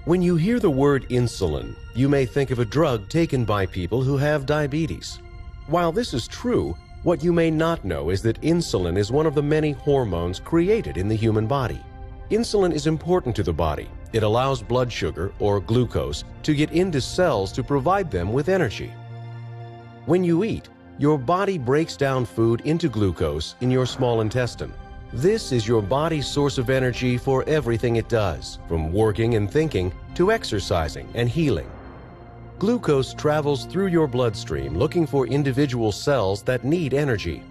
When you hear the word insulin, you may think of a drug taken by people who have diabetes. While this is true, what you may not know is that insulin is one of the many hormones created in the human body. Insulin is important to the body. It allows blood sugar, or glucose, to get into cells to provide them with energy. When you eat, your body breaks down food into glucose in your small intestine. This is your body's source of energy for everything it does, from working and thinking to exercising and healing. Glucose travels through your bloodstream looking for individual cells that need energy.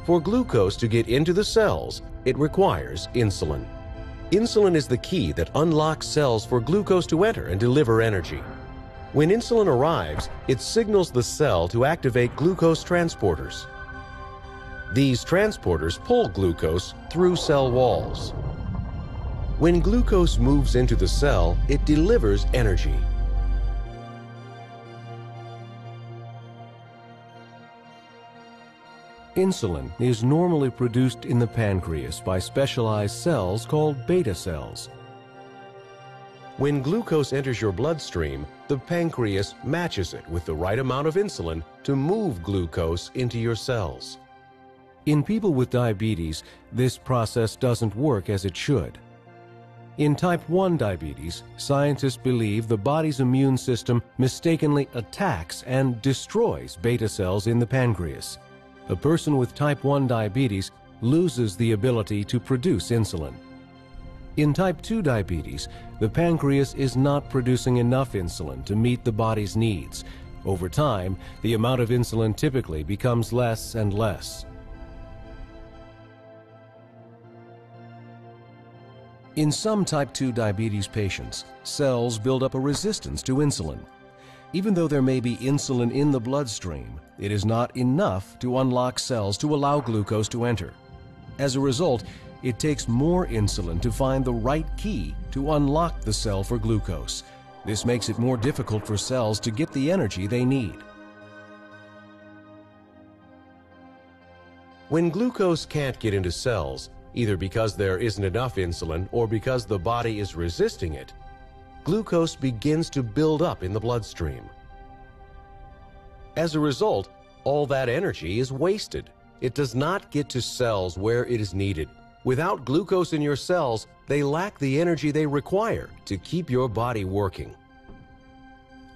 For glucose to get into the cells, it requires insulin. Insulin is the key that unlocks cells for glucose to enter and deliver energy. When insulin arrives, it signals the cell to activate glucose transporters. These transporters pull glucose through cell walls. When glucose moves into the cell, it delivers energy. Insulin is normally produced in the pancreas by specialized cells called beta cells. When glucose enters your bloodstream, the pancreas matches it with the right amount of insulin to move glucose into your cells. In people with diabetes, this process doesn't work as it should. In type 1 diabetes, scientists believe the body's immune system mistakenly attacks and destroys beta cells in the pancreas. A person with type 1 diabetes loses the ability to produce insulin. In type 2 diabetes, the pancreas is not producing enough insulin to meet the body's needs. Over time, the amount of insulin typically becomes less and less. In some type 2 diabetes patients, cells build up a resistance to insulin. Even though there may be insulin in the bloodstream, it is not enough to unlock cells to allow glucose to enter. As a result, it takes more insulin to find the right key to unlock the cell for glucose. This makes it more difficult for cells to get the energy they need. When glucose can't get into cells, either because there isn't enough insulin or because the body is resisting it, glucose begins to build up in the bloodstream. As a result, all that energy is wasted. It does not get to cells where it is needed. Without glucose in your cells, they lack the energy they require to keep your body working.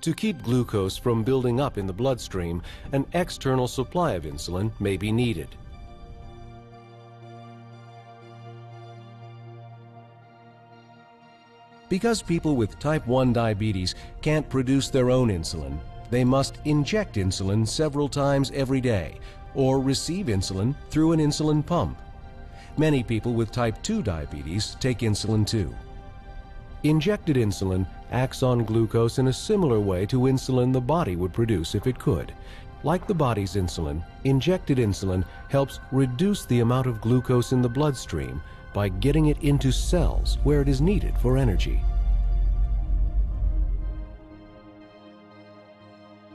To keep glucose from building up in the bloodstream, an external supply of insulin may be needed. Because people with type 1 diabetes can't produce their own insulin, they must inject insulin several times every day or receive insulin through an insulin pump. Many people with type 2 diabetes take insulin too. Injected insulin acts on glucose in a similar way to insulin the body would produce if it could. Like the body's insulin, injected insulin helps reduce the amount of glucose in the bloodstream by getting it into cells where it is needed for energy.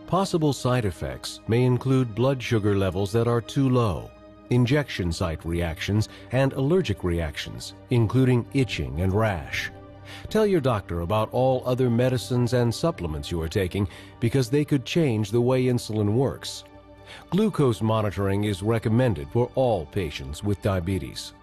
Possible side effects may include blood sugar levels that are too low, injection site reactions, and allergic reactions, including itching and rash. Tell your doctor about all other medicines and supplements you are taking because they could change the way insulin works. Glucose monitoring is recommended for all patients with diabetes.